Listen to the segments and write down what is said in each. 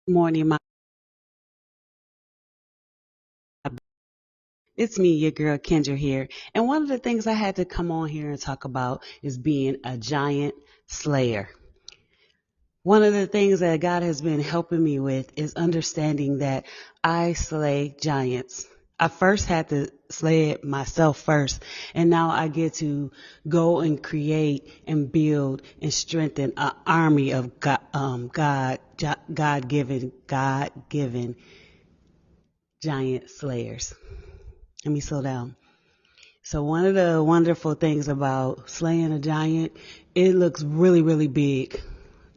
Morning, it's me, your girl Kendra here. And one of the things I had to come on here and talk about is being a giant slayer. One of the things that God has been helping me with is understanding that I slay giants. I first had to slay it myself first, and now I get to go and create and build and strengthen an army of God-given giant slayers. Let me slow down. So one of the wonderful things about slaying a giant, it looks really, really big.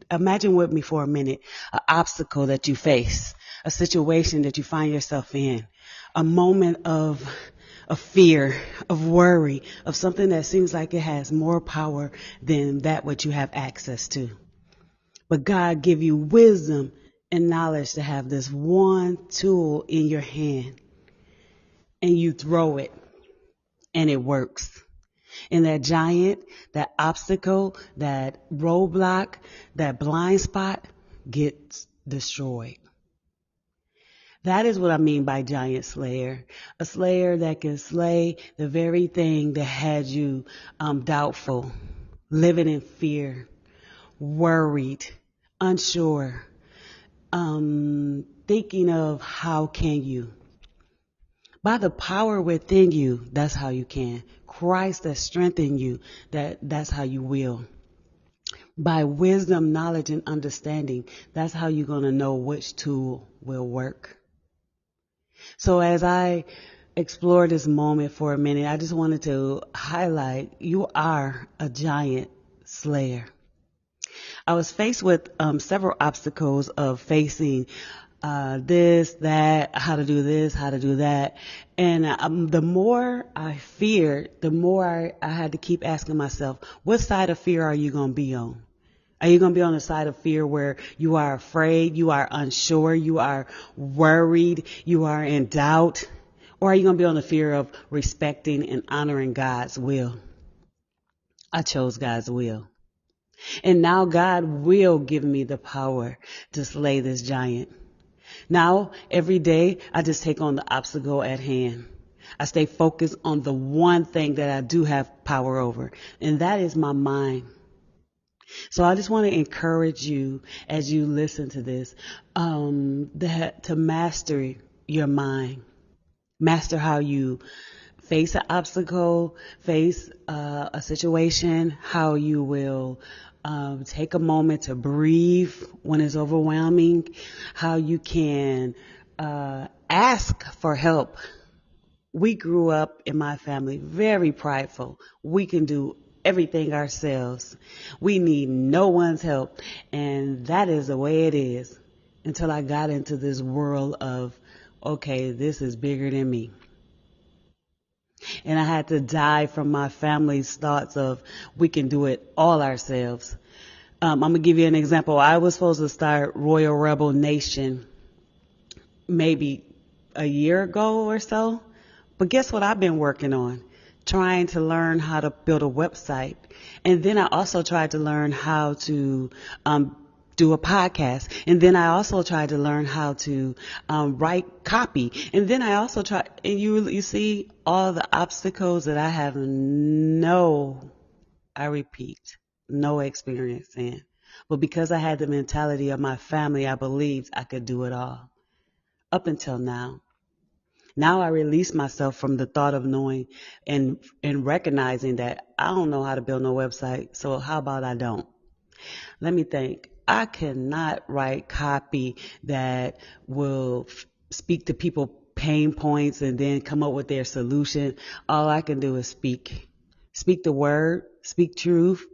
Imagine with me for a minute an obstacle that you face, a situation that you find yourself in, a moment of fear, of worry, of something that seems like it has more power than that which you have access to. But God give you wisdom and knowledge to have this one tool in your hand, and you throw it and it works. And that giant, that obstacle, that roadblock, that blind spot gets destroyed. That is what I mean by giant slayer. A slayer that can slay the very thing that had you doubtful, living in fear, worried, unsure, thinking of how can you. By the power within you, that's how you can. Christ that strengthens you, that's how you will. By wisdom, knowledge, and understanding, that's how you're going to know which tool will work. So as I explore this moment for a minute, I just wanted to highlight you are a giant slayer. I was faced with several obstacles of facing this, that, how to do this, how to do that. And the more I feared, the more I had to keep asking myself, what side of fear are you going to be on? Are you going to be on the side of fear where you are afraid, you are unsure, you are worried, you are in doubt? Or are you going to be on the fear of respecting and honoring God's will? I chose God's will. And now God will give me the power to slay this giant. Now, every day, I just take on the obstacle at hand. I stay focused on the one thing that I do have power over, and that is my mind. So I just want to encourage you as you listen to this, that to master your mind, master how you face an obstacle, face a situation, how you will take a moment to breathe when it's overwhelming, how you can ask for help. We grew up in my family very prideful. We can do everything ourselves. We need no one's help. And that is the way it is until I got into this world of, okay, this is bigger than me. And I had to die from my family's thoughts of we can do it all ourselves. I'm going to give you an example. I was supposed to start Royal Rebel Nation maybe a year ago or so. But guess what I've been working on? Trying to learn how to build a website. And then I also tried to learn how to do a podcast. And then I also tried to learn how to write copy. And then I also tried, and you see all the obstacles that I have I repeat, no experience in. But because I had the mentality of my family, I believed I could do it all. Up until now. Now I release myself from the thought of knowing and recognizing that I don't know how to build no website. So how about I don't? Let me think. I cannot write copy that will speak to people pain points and then come up with their solution. All I can do is speak. Speak the word, speak truth,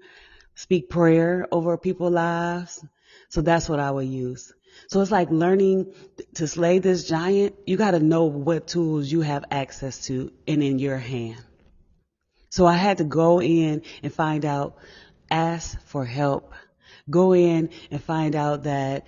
speak prayer over people's lives. So that's what I will use. So it's like learning to slay this giant. You got to know what tools you have access to and in your hand. So I had to go in and find out, ask for help. Go in and find out that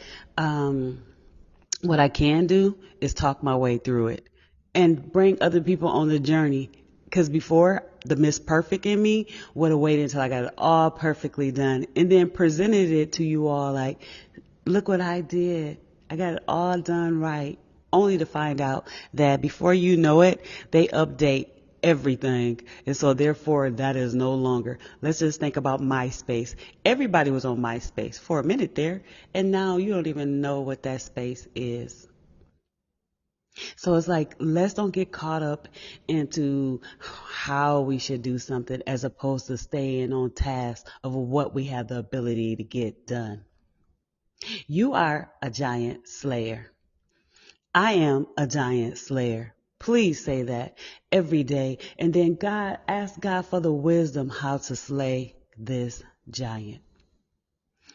what I can do is talk my way through it and bring other people on the journey. Because before, the Miss Perfect in me would have waited until I got it all perfectly done and then presented it to you all like, look what I did. I got it all done right, only to find out that before you know it, they update everything. And so therefore that is no longer. Let's just think about MySpace. Everybody was on MySpace for a minute there, and now you don't even know what that space is. So it's like, let's don't get caught up into how we should do something as opposed to staying on task of what we have the ability to get done. You are a giant slayer. I am a giant slayer. Please say that every day. And then ask God for the wisdom how to slay this giant.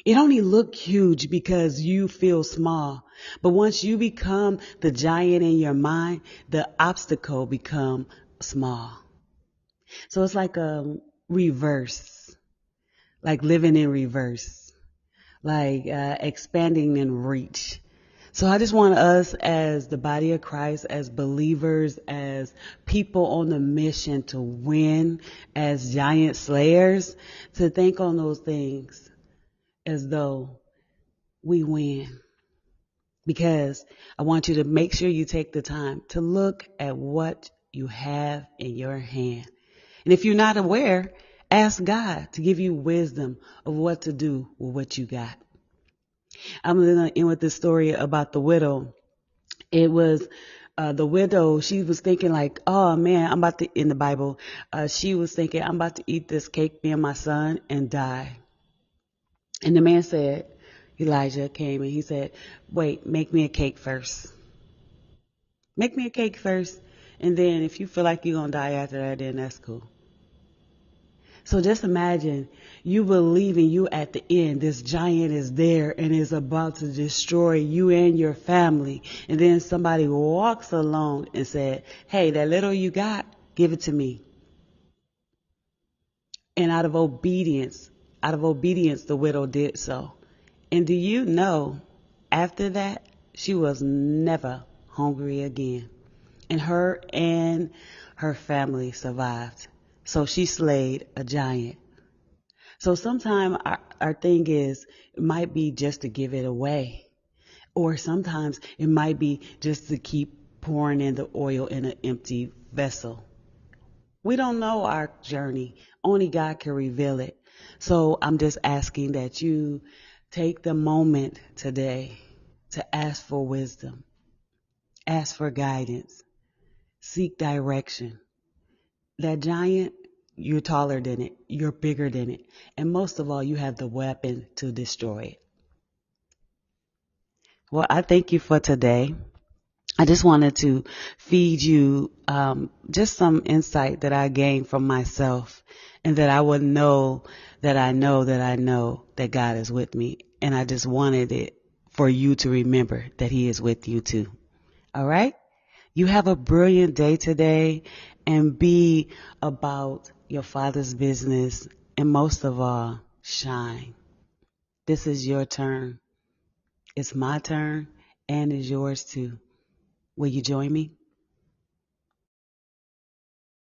It only look huge because you feel small. But once you become the giant in your mind, the obstacle become small. So it's like a reverse, like living in reverse, like expanding in reach. So I just want us as the body of Christ, as believers, as people on the mission to win, as giant slayers, to think on those things as though we win. Because I want you to make sure you take the time to look at what you have in your hand. And if you're not aware, ask God to give you wisdom of what to do with what you got. I'm going to end with this story about the widow. It was the widow. She was thinking like, oh man, I'm about to, in the Bible, she was thinking, I'm about to eat this cake, me and my son, and die. And the man said, Elijah came and he said, wait, make me a cake first. Make me a cake first. And then if you feel like you're going to die after that, then that's cool. So just imagine you believing you at the end, this giant is there and is about to destroy you and your family. And then somebody walks along and said, hey, that little you got, give it to me. And out of obedience, the widow did so. And do you know, after that, she was never hungry again. And her family survived. So she slayed a giant. So sometimes our thing is, it might be just to give it away. Or sometimes it might be just to keep pouring in the oil in an empty vessel. We don't know our journey. Only God can reveal it. So I'm just asking that you take the moment today to ask for wisdom, ask for guidance, seek direction. That giant, you're taller than it, you're bigger than it, and most of all, you have the weapon to destroy it. Well, I thank you for today. I just wanted to feed you just some insight that I gained from myself, and that I would know that I know that I know that God is with me. And I just wanted it for you to remember that He is with you too. All right? You have a brilliant day today, and be about your Father's business, and most of all, shine. This is your turn. It's my turn, and it's yours too. Will you join me?